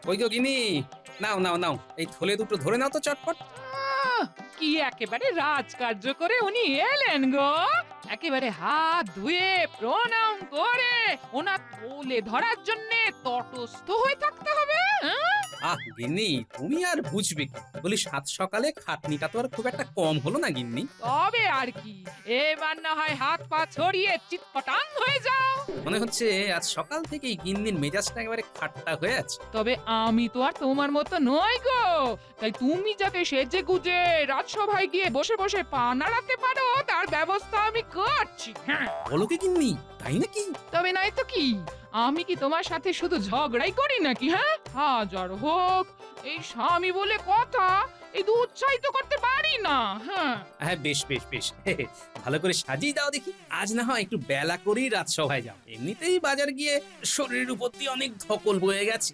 ওই গো গিনি, নাও নাও নাও, এই থলে দুটো ধরে নাও তো চটপট। আহ, কি একেবারে রাজকার্য করে উনি এলেন গো। একেবারে হাত ধুয়ে প্রণাম করে ওনার কোলে ধরার জন্য তটস্থ হয়ে থাকতে হবে। হ্যাঁ? আহ গিন্নি, তুমি আর বুঝবে কি? বলি সাত সকালে খাটনিটা তো আর খুব একটা কম হলো না গিন্নি। তবে আর কি, এবার না হয় হাত পা ছড়িয়ে চিৎপটাং হয়ে যাও। মনে হচ্ছে আজ সকাল থেকেই গিন্নির মেজাজটা একেবারে খাট্টা হয়ে আছে। তবে আমি তো আর তোমার মতো নই গো, তাই তুমি যাতে সেজে গুজে রাজসভায় গিয়ে বসে বসে পা নাড়াতে পারো তার ব্যবস্থা আমি করছি। হ্যাঁ, বলো কি গিন্নি, তাই নাকি? তবে নয় তো কি, আমি কি তোমার সাথে শুধু ঝগড়াই করি নাকি? হ্যাঁ, হাজার হোক এই স্বামী বলে কথা, এই দু উৎসাহিত করতে পারি না। হ্যাঁ, হ্যাঁ বেশ বেশ বেশ, ভালো করে সাজিয়ে দাও দেখি। আজ না হয় একটু বেলা করেই রাজসভায় যাও, এমনিতেই বাজার গিয়ে শরীরের উপর দিয়ে অনেক ধকল বয়ে গেছে।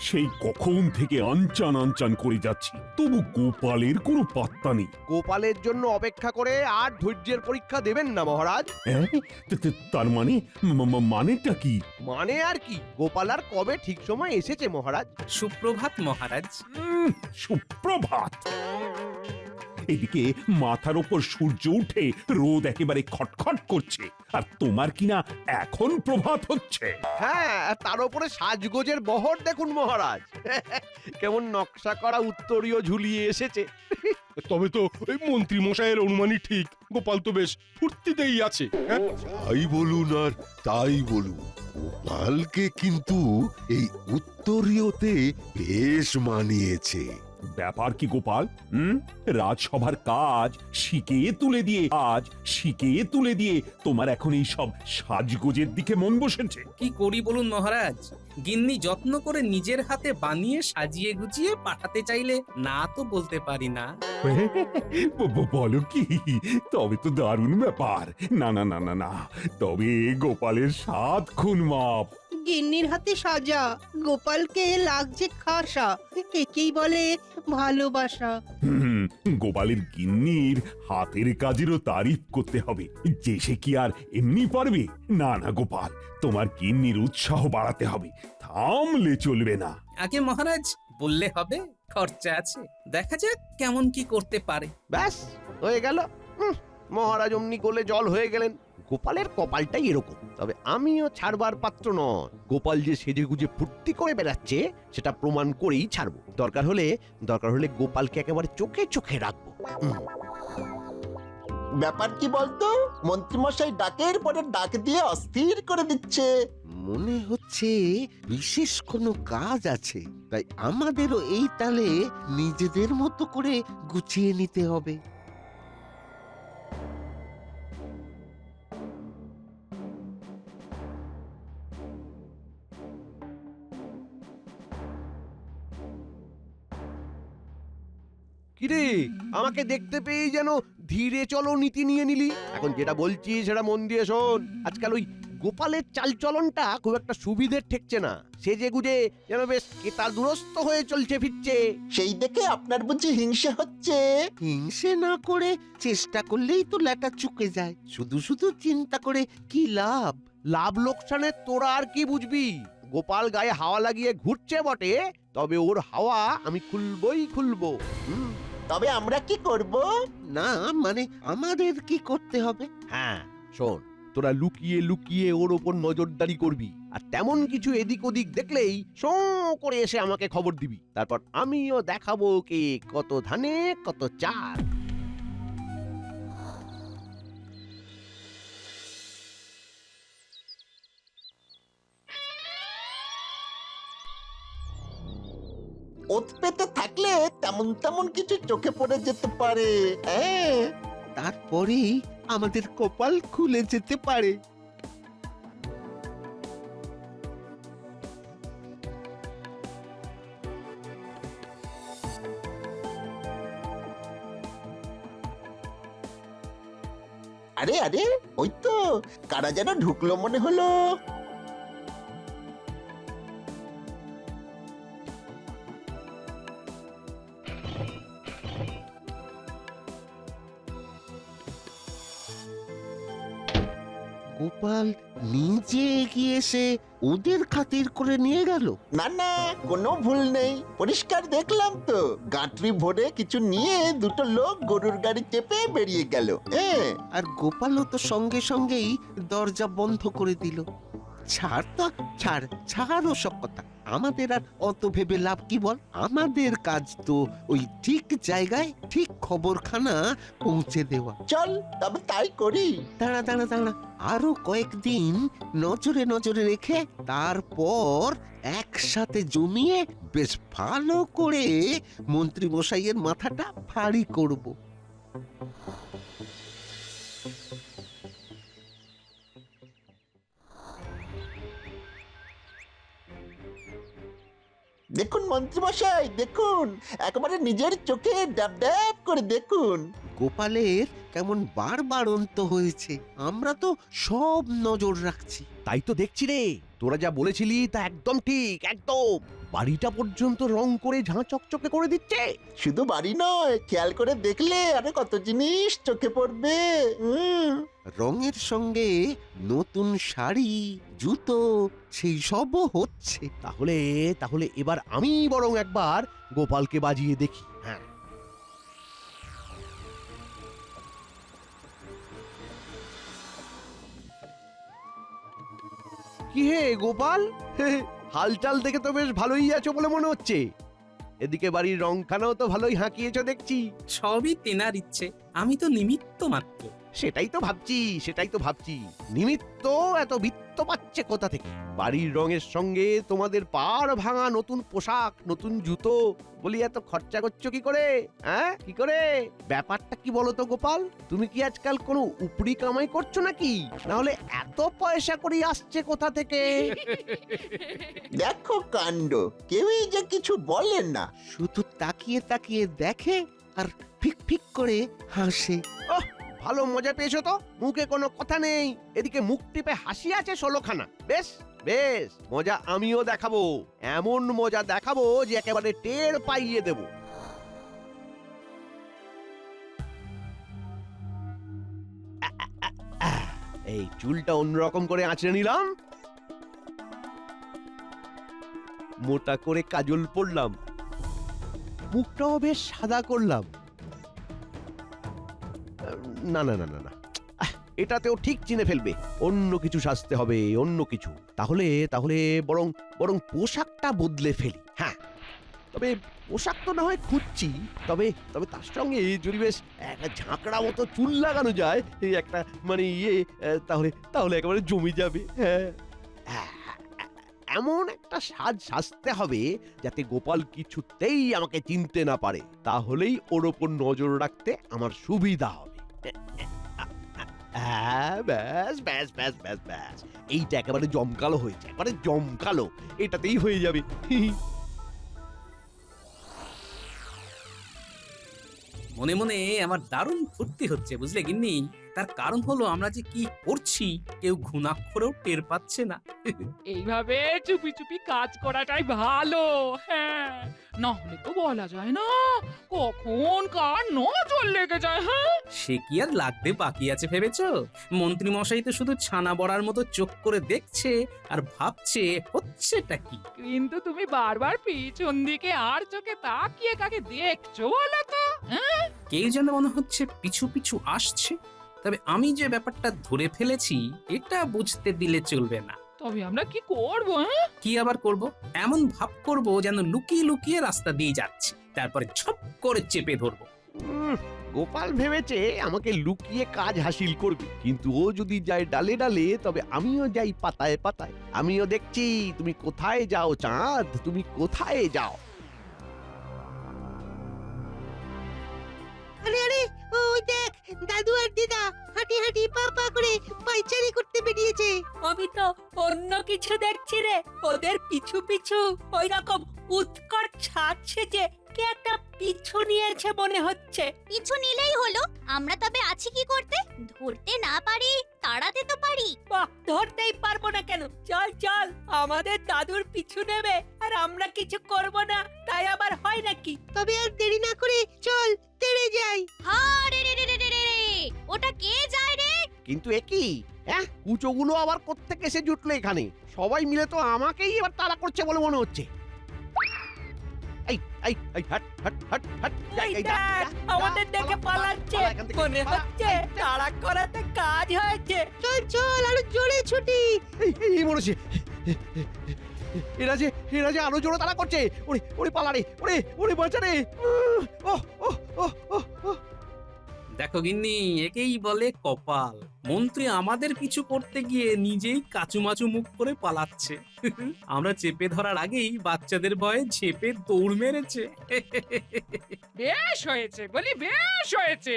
সেই কখন থেকে আনচান আনচান করে যাচ্ছি, তবু গোপালের কোনো পাত্তা নেই। গোপালের জন্য অপেক্ষা করে আর ধৈর্যের পরীক্ষা দেবেন না মহারাজ। হ্যাঁ? তার মানে মানেটা কি? মানে আর কি, গোপাল আর কবে ঠিক সময় এসেছে মহারাজ। সুপ্রভাত মহারাজ। সুপ্রভাত। এদিকে মাথার ওপর সূর্য উঠে রোদ একেবারে খটখট করছে, আর তোমার কিনা এখন প্রভাত হচ্ছে। হ্যাঁ, তার উপরে সাজগোজের বহর দেখুন মহারাজ। কেমন নকশা করা উত্তরীয় ঝুলিয়ে এসেছে। তবে তো ওই মন্ত্রী মশাইয়ের অনুমানই ঠিক, গোপাল তো বেশ ফুর্তিতেই আছে। হ্যাঁ? তাই বলুন আর তাই বলুন, গোপালকে কিন্তু এই উত্তরীয়তে বেশ মানিয়েছে। ব্যাপার কি গোপাল? রাজসভার কাজ শিখিয়ে তুলে দিয়ে তোমার এখন এই সব সাজগোজের দিকে মন বসেছে। কি করি বলুন মহারাজ, গিন্নি যত্ন করে নিজের হাতে বানিয়ে সাজিয়ে গুছিয়ে পাঠাতে চাইলে না তো বলতে পারি না। বলো কি? তবে তো দারুণ ব্যাপার। না না না না না, তবে গোপালের 7 খুন মাপ। গিন্নির হাতে সাজা, গোপালকে লাগছে খাসা, একেই বলে ভালোবাসা। গোপালের গিন্নির হাতের কাজেরও তারিফ করতে হবে, যে সে কি আর এমনি পারবে? না না গোপাল, তোমার গিন্নির উৎসাহ বাড়াতে হবে, থামলে চলবে না। আগে মহারাজ বললে হবে, খরচা আছে, দেখা যাক কেমন কি করতে পারে। ব্যাস হয়ে গেল। মহারাজ অমনি গোলে জল হয়ে গেলেন। গোপালের কপালটাই এরকম। তবে আমিও ছাড়বার পাত্র নয়। গোপাল যে সেজে গুজে ফুর্তি করে বেড়াচ্ছে সেটা প্রমাণ করেই ছাড়বো। দরকার হলে গোপালকে একেবারে চোখে চোখে রাখবো। ব্যাপার কি বলতো, মন্ত্রীমশাই ডাকের পরে ডাক দিয়ে অস্থির করে দিচ্ছে। মনে হচ্ছে বিশেষ কোনো কাজ আছে, তাই আমাদেরও এই তালে নিজেদের মতো করে গুছিয়ে নিতে হবে। কিরে, আমাকে দেখতে পেয়ে যেন ধীরে চলো নীতি নিয়ে নিলি। এখন যেটা বলছি সেটা মন দিয়ে শোন। আজকাল ওই গোপালের চালচলনটা খুব একটা সুবিধের ঠেকছে না। সেজে গুজে যেন বেশ কেতা দুরস্ত হয়ে চলছে ফিরছে। সেই দেখে আপনার বুঝি হিংসে হচ্ছে? হিংসে না করে চেষ্টা করলেই তো ল্যাটা চুকে যায়। শুধু শুধু চিন্তা করে কি লাভ? লাভ লোকসানের তোরা আর কি বুঝবি? গোপাল গায়ে হাওয়া লাগিয়ে ঘুরছে বটে, তবে ওর হাওয়া আমি খুলবো। তবে আমরা কি করব? না মানে আমাদের কি করতে হবে? হ্যাঁ শোন, তোরা লুকিয়ে লুকিয়ে ওর ওপর নজরদারি করবি, আর তেমন কিছু এদিক ওদিক দেখলেই শোঁ করে এসে আমাকে খবর দিবি। তারপর আমিও দেখাবো কে কত ধানে কত চাল। ওত পেতে থাকলে তেমন তেমন কিছু চোখে পড়ে যেতে পারে। হ্যাঁ, তারপরেই আমাদের কপাল খুলে যেতে পারে। আরে আরে, ওই তো কারা যেন ঢুকলো মনে হলো। গোপাল নিজে এগিয়ে এসে ওদের খাতির করে নিয়ে গেল। না না, কোনো ভুল নেই, পরিষ্কার দেখলাম তো। গাঁটরি ভরে কিছু নিয়ে দুটো লোক গরুর গাড়ি চেপে বেরিয়ে গেল। হ্যাঁ, আর গোপালও তো সঙ্গে সঙ্গেই দরজা বন্ধ করে দিল। ছাড় তো, ছাড় ছাড় ওসব কথা। আমাদের আর অত ভেবে লাভ কি বল? আমাদের কাজ তো ওই ঠিক জায়গায় ঠিক খবরখানা পৌঁছে দেওয়া। চল তবে তাই করি। দাঁড়া দাঁড়া দাঁড়া, আরো কয়েকদিন নজরে নজরে রেখে তারপর একসাথে জমিয়ে বেশ ভালো করে মন্ত্রী মশাইয়ের মাথাটা ভারী করব। দেখুন মন্ত্রীমশাই, দেখুন, একেবারে নিজের চোখে ডাব ডাব করে দেখুন। গোপালের কেমন বাড়বাড়ন্ত হয়েছে। আমরা তো সব নজর রাখছি। তাই তো দেখছি রে, তোরা যা বলেছিলি তা একদম ঠিক, একদম। বাড়িটা পর্যন্ত রং করে ঝাঁ চকচকে করে দিচ্ছে। শুধু বাড়ি নয়, খেয়াল করে দেখলে আরো কত জিনিস চোখে পড়বে। রঙের সঙ্গে নতুন শাড়ি, জুতো সেই সবও হচ্ছে। তাহলে তাহলে এবার আমি বরং একবার গোপালকে বাজিয়ে দেখি। হ্যাঁ, কি হে গোপাল, হালচাল দেখে তো বেশ ভালোই আছো বলে মনে হচ্ছে। এদিকে বাড়ির রংখানাও তো ভালোই হাঁকিয়েছো দেখছি। সবই তেনার ইচ্ছে, আমি তো নিমিত্ত মাত্র। সেটাই তো ভাবছি নিমিত্ত এত বৃত্ত পাচ্ছে কোথা থেকে? বাড়ির রঙের সঙ্গে তোমাদের পাড় ভাঙা নতুন পোশাক, নতুন জুতো, বলি এত খরচা করছো কি করে? হ্যাঁ, কি করে? ব্যাপারটা কি বলো তো গোপাল? তুমি কি আজকাল কোনো উপরি কামাই করছো নাকি? না হলে এত পয়সা করি আসছে কোথা থেকে? দেখো কাণ্ড, কেউই যে কিছু বলেন না। শুধু তাকিয়ে তাকিয়ে দেখে আর ফিক ফিক করে হাসে। ভালো মজা পেয়েছো তো, মুখে কোনো কথা নেই, এদিকে মুখ টিপে হাসি আছে 16খানা। বেশ বেশ, মজা আমিও দেখাবো, এমন মজা দেখাবো যে একেবারে টের পাইয়ে দেব। এই চুলটা অন্যরকম করে আঁচড়ে নিলাম, মোটা করে কাজল পরলাম, মুখটাও বেশ সাদা করলাম। না না না না না, এটাতেও ঠিক চিনে ফেলবে। অন্য কিছু সাজতে হবে, অন্য কিছু। তাহলে তাহলে বরং বরং পোশাকটা বদলে ফেলি। হ্যাঁ, তবে পোশাক তো না হয় খুঁজছি, তবে তবে তার সঙ্গে যদি বেশ একটা ঝাঁকড়া মতো চুল লাগানো যায়, এই একটা মানে তাহলে তাহলে একেবারে জমি যাবে। হ্যাঁ, এমন একটা সাজতে হবে যাতে গোপাল কিছুতেই আমাকে চিনতে না পারে। তাহলেই ওর ওপর নজর রাখতে আমার সুবিধা হবে। ব্যাস ব্যাস ব্যাস ব্যাস ব্যাস, এইটা একেবারে জমকালো হয়েছে, একেবারে জমকালো, এটাতেই হয়ে যাবে। মনে মনে আমার দারুণ ফুর্তি হচ্ছে, বুঝলে গিন্নি। তার কারণ হলো আমরা যে কি করছি কেউ ঘুণাক্ষরেও টের পাচ্ছে না। এইভাবে চুপি চুপি কাজ করাটাই ভালো। হ্যাঁ, না হলে তো বলা যায় না কখন কার নজর লেগে যায়। হ্যাঁ, সে কি আর লাগতে বাকি আছে ভেবেছো? মন্ত্রী মশাই তো শুধু ছানা বড়ার মতো চোখ করে দেখছে আর ভাবছে হচ্ছেটা কি। কিন্তু তুমি বারবার পিছন দিকে আর চোখে তাকিয়ে কাকে দেখছো বলো তো? হ্যাঁ, কেউ যেন মনে হচ্ছে পিছু পিছু আসছে। তবে আমি যে ব্যাপারটা ধরে ফেলেছি এটা বুঝতে দিলে চলবে না। তবে আমরা কি করব? হ্যাঁ, কি আবার করব? এমন ভাব করব যেন লুকিয়ে লুকিয়ে রাস্তা দিয়ে যাচ্ছে, তারপরে ছপ করে চেপে ধরবো। গোপাল ভেবেছে আমাকে লুকিয়ে কাজ হাসিল করবে, কিন্তু ও যদি যায় ডালে ডালে, তবে আমিও যাই পাতায় পাতায়। আমিও দেখছি তুমি কোথায় যাও চাঁদ, তুমি কোথায় যাও। আরে আরে, ওই দেখ, দাদু আর দিদা হাঁটি হাঁটি পা পা করে পাইচারি করতে বেরিয়েছে। আমি তো অন্য কিছু দেখছি রে। ওদের পিছু পিছু ওই রকম উৎকট ছাড়ছে যে কে একটা পিছু নিয়েছে মনে হচ্ছে। পিছু নিলেই হলো, আমরা তবে আছি কি করতে? ধরতে না পারি, তাড়াতে তো পারি। বাহ, ধরতেই পারবো না কেন? চল চল, আমাদের দাদুর পিছু নেবে আর আমরা কিছু করব না, তাই আবার হয় নাকি? তবে আর দেরি না করে চল তেড়ে যাই। হ্যাঁ রে রে রে রে রে রে, ওটা কে যায় রে? কিন্তু একই হ্যাঁ কুচোগুলো আবার কোত্থেকে এসে জুটলো এখানে? সবাই মিলে তো আমাকেই এবার তাড়া করছে বলে মনে হচ্ছে। এই এই এই হাট হাট হাট হাট যা, এই এই যা, দেখ, যা, আমাদের যা, দেখে পালা, পালাচ্ছে পালা এখান থেকে, মনে পালা, হচ্ছে তাড়া করাতে কাজ হয়েছে। চল চল আরো জোরে ছুটি। এই মনে হচ্ছে এরা যে আরো জোরে তাড়া করছে। ওরে ওরে পালা রে, ওরে ওরে বাঁচা রে। ও ও ও ও ও দেখো গিন্নি, একেই বলে কপাল। মন্ত্রী আমাদের কিছু করতে গিয়ে নিজেই কাচুমাচু মুখ করে পালাচ্ছে। আমরা চেপে ধরার আগেই বাচ্চাদের ভয়ে ঝেপে দৌড় মেরেছে। বেশ হয়েছে বলি, বেশ হয়েছে।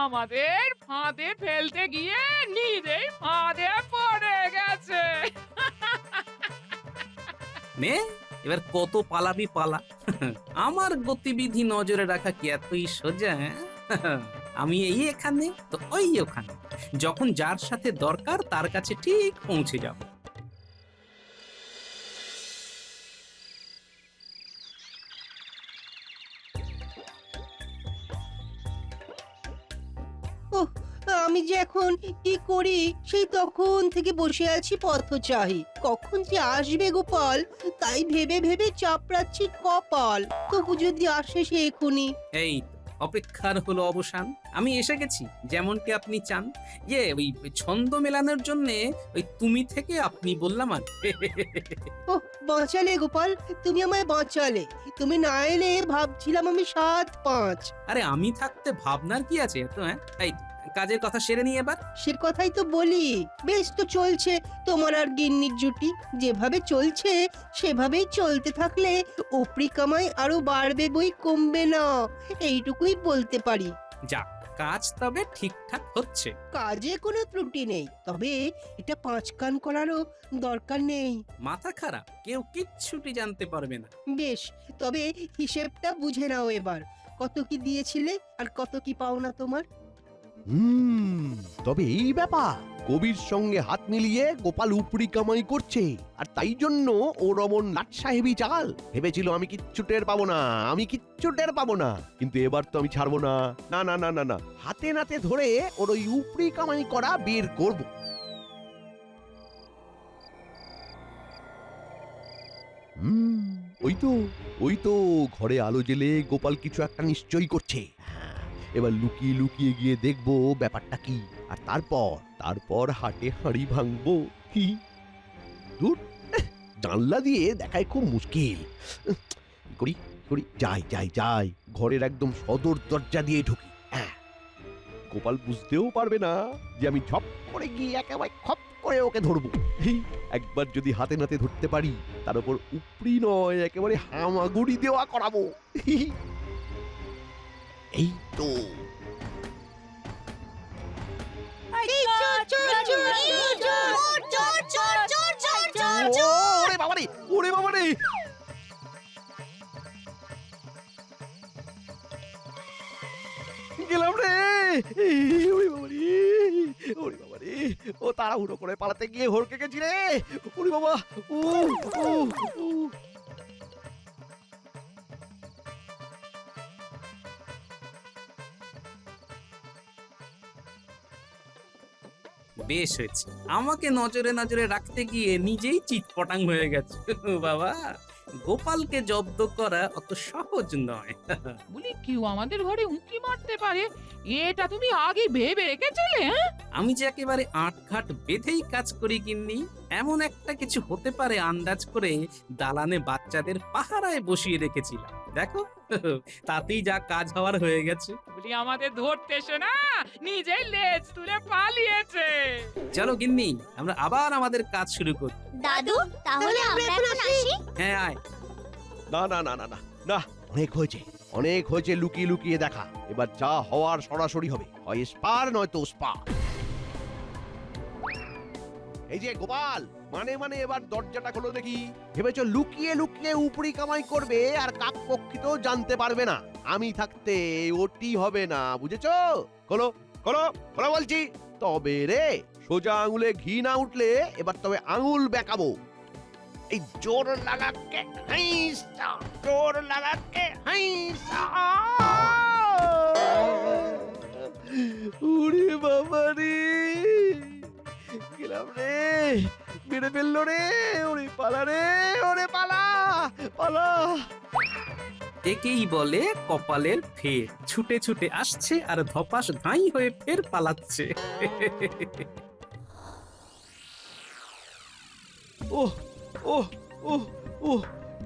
আমাদের ফাঁদে ফেলতে গিয়ে নিজেই ফাঁদে পড়ে গেছে। নে এবার কত পালাবি পালা। আমার গতিবিধি নজরে রাখা কি এতই সোজা? আমি এই এখানে তো ওই ওখানে, যখন যার সাথে দরকার তার কাছে ঠিক পৌঁছে যাব। ওহ, আমি যে এখন কি করি সেই তখন থেকে বসে আছি পথচারী। কখন যে আসবে গোপাল তাই ভেবে ভেবে চাপড়াচ্ছি কপাল। তবু যদি আসে সে এখুনি। এই তো, অপেক্ষার হলো অবসান। আমি এসে গেছি যেমনটি আপনি চান। ওই ছন্দ মেলানোর জন্য ওই তুমি থেকে আপনি বললাম আর। ওহ, বাঁচালে গোপাল, তুমি আমায় বাঁচালে। তুমি না এলে ভাবছিলাম আমি 7-5। আরে আমি থাকতে ভাবনার কি আছে এত? এই কাজের কথা সেরে নি এবার। সে কথাই তো বলি। বেশ তো চলছে তোমার আর গিন্নির জুটি। যেভাবে চলছে সেভাবেই চলতে থাকলে উপরি কামাই আরো বাড়বে বই কমবে না, এইটুকুই বলতে পারি। যাক, কাজ তবে ঠিকঠাক হচ্ছে। কাজে কোনো ত্রুটি নেই, তবে এটা 5 কান করারও দরকার নেই। মাথা খারাপ, কেউ কিচ্ছুটি জানতে পারবে না। বেশ, তবে হিসেবটা বুঝে নাও এবার। কত কি দিয়েছিলে আর কত কি পাওনা তোমার? তবে এই ব্যাপার, কবির সঙ্গে হাত মিলিয়ে গোপাল উপরি কামাই করছে, আর তাই জন্য ও রমন লাট সাহেবই চাল। ভেবেছিল আমি কিচ্ছু টের পাবো না, আমি কিচ্ছু টের পাবো না, কিন্তু এবার তো আমি ছাড়বো না। না না না না না, হাতে নাতে ধরে ওর ওই উপরি কামাই করা বের করব। ওই তো ঘরে আলো জ্বেলে গোপাল কিছু একটা নিশ্চয়ই করছে। এবার লুকিয়ে লুকিয়ে গিয়ে দেখবো ব্যাপারটা কি, আর তারপর হাটে হাঁড়ি ভাঙবো। কি দূর, জানলা দিয়ে দেখায় খুব মুশকিল। করি করি যাই ঘরের একদম সদর দরজা দিয়ে ঢুকি। গোপাল বুঝতেও পারবে না যে আমি ঝপ করে গিয়ে একেবারে খপ করে ওকে ধরবো। একবার যদি হাতে নাতে ধরতে পারি, তার উপর উপরি নয় একেবারে হামাগুড়ি দেওয়া করাবো। এই তো ওরে বাবারে গেলাম রে। ওরে বাবারে, ও তাড়াহুড়ো করে পালাতে গিয়ে হড়কে গেছি রে। ওরে বাবা, ও ও ও বেশ হয়েছে, আমাকে নজরে নজরে রাখতে গিয়ে নিজেই চিৎপটাং হয়ে গেছে। বাবা, গোপালকে জব্দ করা অত সহজ নয়। বলি কেউ আমাদের ঘরে উঁকি মারতে পারে, এটা তুমি আগে ভেবে রেখেছিলে? আমি যে একেবারে আটঘাট বেঁধেই কাজ করি গিন্নি, এমন একটা কিছু হতে পারে আন্দাজ করে দালানে বাচ্চাদের পাহারায় বসিয়ে রেখেছিলাম। দেখো, তাতেই যা কাজ হওয়ার হয়ে গেছে। বলি আমাদের ধরতে এসে না নিজেই লেজ তুলে পালিয়েছে। চলো গিন্নি, আমরা আবার আমাদের কাজ শুরু করি। দাদু, তাহলে আমরা এখন আসি? হ্যাঁ, আয়। না না না না না না, অনেক হয়েছে লুকিয়ে লুকিয়ে দেখা। এবার যা হওয়ার সরাসরি হবে, হয় স্পার নয়তো স্পার। এই যে গোপাল, মানে এবার দরজাটা খোলো দেখি। ভেবেছো লুকিয়ে লুকিয়ে উপরি কামাই করবে আর কাক পক্ষিতেও জানতে পারবে না। আমি থাকতে ওটি হবে না, বুঝেছো? খোলো খোলো খোলো বলছি। তবে রে, সোজা আঙুলে ঘি না উঠলে এবার তবে আঙুল বেঁকাবো। এই জোর লাগাকে হাইসা, জোর লাগাকে হাইসা। ওরে বাবা রে, পালা রে, ওরে পালা, পালা। একেই বলে কপালের ফের, ছুটে ছুটে আসছে আর ধপাস ধাই হয়ে ফের পালাচ্ছে। ওহ ওহ ওহ ওহ,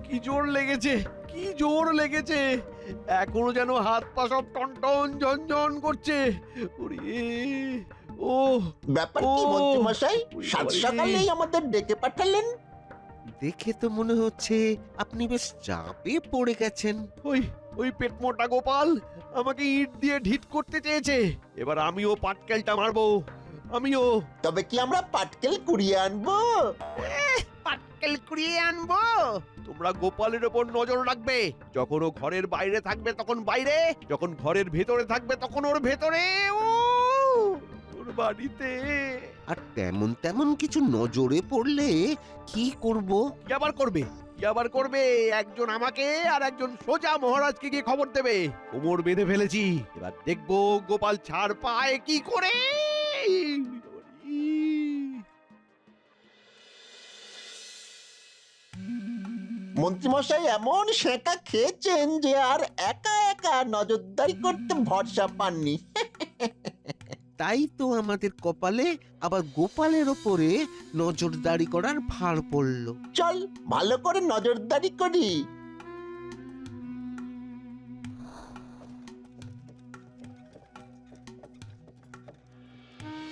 কি জোর লেগেছে, কি জোর লেগেছে, এখনো যেন হাত পা সব টনটন ঝনঝন করছে। ওরে ও, ব্যাপার কি ও, মন্ত্রী মশাই, ওরে সাত বাবারে। সকালেই আমাদের ডেকে পাঠালেন? দেখে তো মনে হচ্ছে আপনি বেশ চাপে পড়ে গেছেন। ওই ওই পেট মোটা গোপাল আমাকে ইট দিয়ে ঢিট করতে চেয়েছে, এবার আমিও পাটকেলটা মারবো, আমিও। তবে কি আমরা পাটকেল কুড়িয়ে আনবো? পাটকেল কুড়িয়ে আনবো? তোমরা গোপালের ওপর নজর রাখবে, যখন ও ঘরের বাইরে থাকবে তখন বাইরে, যখন ঘরের ভেতরে থাকবে তখন ওর ভেতরে, ও ওর বাড়িতে। আর তেমন তেমন কিছু নজরে পড়লে কি করব? কি আবার করবে, কি আবার করবে? একজন আমাকে আর একজন সোজা মহারাজকে গিয়ে খবর দেবে। কোমর বেঁধে ফেলেছি, এবার দেখবো গোপাল ছাড় পায় কি করে। মন্ত্রী মশাই এমন সেঁকা খেয়েছেন যে আর একা একা নজরদারি করতে ভরসা পাননি। তাই তো আমাদের কপালে আবার গোপালের ওপরে নজরদারি করার ভার পড়ল। চল ভালো করে নজরদারি করি।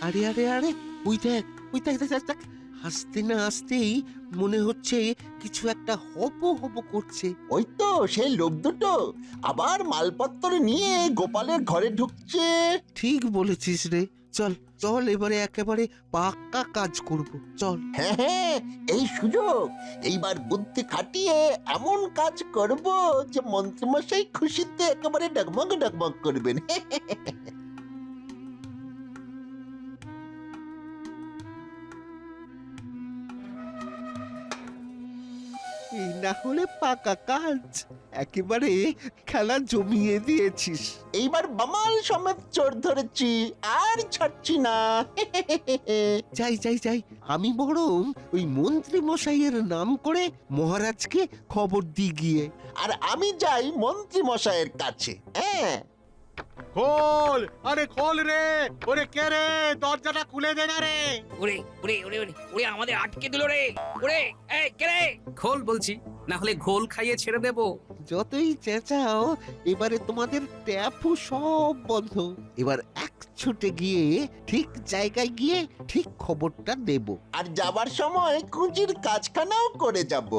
আরে আরে আরে, ওই দেখ, ওই দেখ দেখ দেখ, দেখ। হাসতে না আসতেই মনে হচ্ছে কিছু একটা হব হব করছে। ওই তো সেই লোক দুটো আবার মালপত্র নিয়ে গোপালের ঘরে ঢুকছে। ঠিক বলেছিস রে, চল চল এবারে একেবারে পাক্কা কাজ করব, চল। হ্যাঁ হ্যাঁ, এই সুযোগ, এইবার বুদ্ধি খাটিয়ে এমন কাজ করব যে মন্ত্রীমশাই খুশিতে একেবারে ডগমগ ডগমগ করবেন। এই না হলে পাকা কাজ, একেবারে খেলা জমিয়ে দিয়েছিস। এইবার বামাল সমেত চোর ধরেছি, আর ছাড়ছি না। যাই যাই যাই, আমি বরং ওই মন্ত্রী মশাইয়ের নাম করে মহারাজকে খবর দিয়ে গিয়ে। আর আমি যাই মন্ত্রী মশাইয়ের কাছে। হ্যাঁ, খোল, আরে খোল রে, ওরে কে রে, দরজাটা খুলে দে না রে। ওরে ওরে ওরে ওরে ওরে, আমাদের আটকে দিল রে। ওরে, এই কে রে? খোল বলছি, না হলে ঘোল খাইয়ে ছেড়ে দেবো। যতই চেঁচাও এবারে তোমাদের ট্যাপও সব বন্ধ। এবার এক ছুটে গিয়ে ঠিক জায়গায় গিয়ে ঠিক খবরটা দেব। আর যাবার সময় কুঁজির কাজখানাও করে যাব।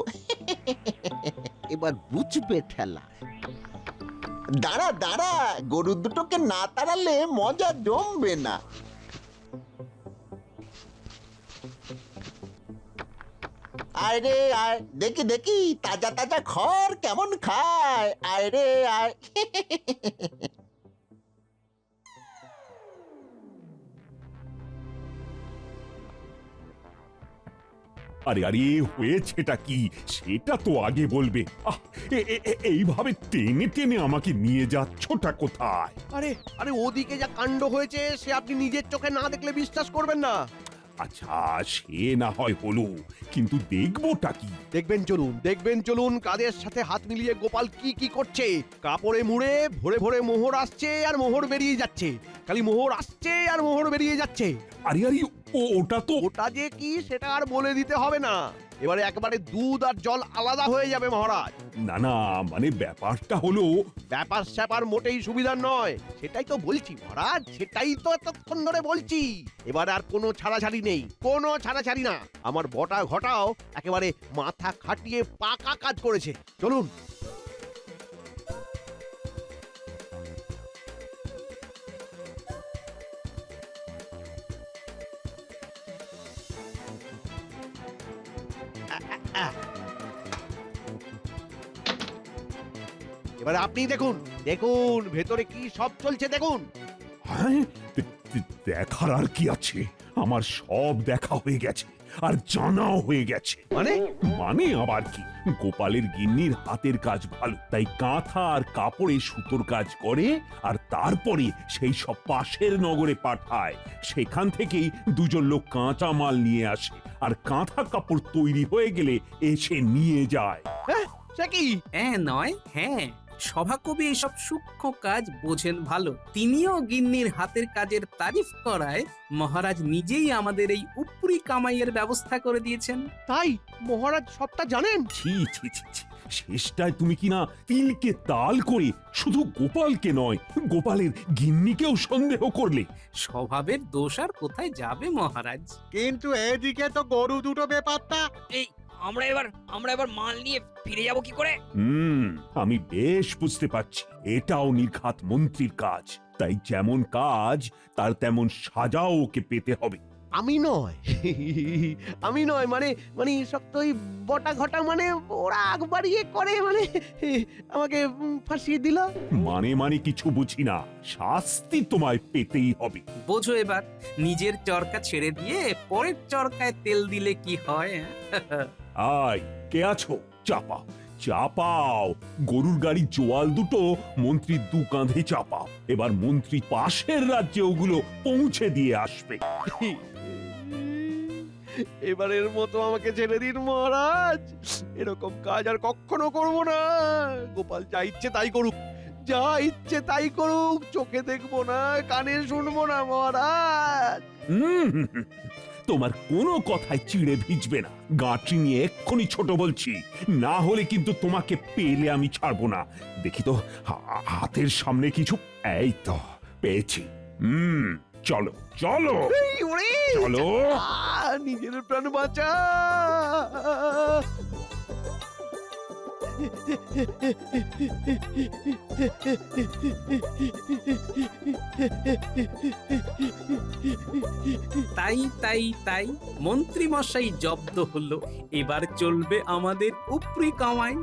এবার বুঝবে ঠেলা। দাঁড়া দাঁড়া, গরু দুটোকে না তাড়ালে মজা জমবে না। আয় রে আয়, দেখি দেখি তাজা তাজা খড় কেমন খায়। আয় রে আয়। আরে আরে, হয়েছেটা কি সেটা তো আগে বলবে। আহ, এইভাবে টেনে টেনে আমাকে নিয়ে যাচ্ছটা কোথায়? আরে আরে, ওদিকে যা কাণ্ড হয়েছে সে আপনি নিজের চোখে না দেখলে বিশ্বাস করবেন না। আচ্ছা, সে না হয় হলো, কিন্তু দেখবোটা কি? দেখবেন চলুন, দেখবেন চলুন কাদের সাথে হাত মিলিয়ে গোপাল কি কি করছে। কাপড়ে মুড়ে ভরে ভরে মোহর আসছে আর মোহর বেরিয়ে যাচ্ছে, খালি মোহর আসছে আর মোহর বেরিয়ে যাচ্ছে। আরে আরে, ওটা তো ওটা যে কি সেটা আর বলে দিতে হবে না, এবারে একেবারে দুধ আর জল আলাদা হয়ে যাবে মহারাজ। না না, মানে ব্যাপারটা হলো, ব্যাপার স্যাপার মোটেই সুবিধার নয়, সেটাই তো বলছি মহারাজ, সেটাই তো এতক্ষণ ধরে বলছি। এবার আর কোনো ছাড়াছাড়ি নেই, কোনো ছাড়াছাড়ি না। আমার বটা ঘটাও একেবারে মাথা খাটিয়ে পাকা কাজ করেছে। চলুন। এবার আপনি দেখুন, দেখুন ভেতরে কি সব চলছে দেখুন। হ্যাঁ, দেখার আর কি আছে, আমার সব দেখা হয়ে গেছে আর জানাও হয়ে গেছে। মানে আবার কি, গোপালের গিন্নির হাতের কাজ ভালো, তাই কাঁথা আর কাপড়ে সুতোর কাজ করে আর তারপরে সেই সব পাশের নগরে পাঠায়। সেখান থেকেই দুজন লোক কাঁচা মাল নিয়ে আসে আর কাঁথা কাপড় তৈরি হয়ে গেলে এসে নিয়ে যায়। সে কি? নয় হ্যাঁ, সভাকবি এসব সূক্ষ্ম কাজ বোঝেন ভালো। তিনিও গিন্নির হাতের কাজের তারিফ করায় মহারাজ নিজেই আমাদের এই উপরি কামাইয়ের ব্যবস্থা করে দিয়েছেন। তাই মহারাজ সবটা জানেন? ছি ছি ছি ছি, শেষটায় তুমি কিনা তিলকে তাল করে শুধু গোপালকে নয়, গোপালের গিন্নিকেও সন্দেহ করলে। স্বভাবের দোষ আর কোথায় যাবে মহারাজ? কিন্তু এদিকে তো গরু দুটো ব্যাপারটা। এই আমরা এবার মাল নিয়ে ফিরে যাব কি করে? আমি বেশ বুঝতে পারছি, এটাও নির্ঘাত মন্ত্রীর কাজ। তাই যেমন কাজ তার তেমন সাজাও ওকে পেতে হবে। আমি নয় মানে মানে সব তো ওই বটা ঘটা মানে ওরা আগ বাড়িয়ে করে মানে আমাকে ফাঁসিয়ে দিল। মানে কিছু বুঝি না, শাস্তি তোমায় পেতেই হবে। বোঝো এবার, নিজের চরকা ছেড়ে দিয়ে পরের চরকায় তেল দিলে কি হয়? আয়, কে আছো? চাপাও চাপাও, গরুর গাড়ি জোয়াল দুটো মন্ত্রীর দু কাঁধে চাপাও। এবার মন্ত্রী পাশের রাজ্যে ওগুলো পৌঁছে দিয়ে আসবে। এবারের মতো আমাকে ছেড়ে দিন মহারাজ, এরকম কাজ আর কখনো করব না। গোপাল যা ইচ্ছে তাই করুক, যা ইচ্ছে তাই করুক, চোখে দেখবো না, কানে শুনবো না মহারাজ। তোমার কোনো কথায় চিড়ে ভিজবে না। গাঁটরি নিয়ে এক্ষুনি ছোট বলছি, না হলে কিন্তু তোমাকে পেলে আমি ছাড়বো না। দেখি তো হাতের সামনে কিছু। এই তো পেয়েছি। চলো চলো চলো, নিজের প্রাণ বাঁচা। তাই তাই তাই মন্ত্রী মশাই জব্দ হলো। এবার চলবে আমাদের উপরি কামাই।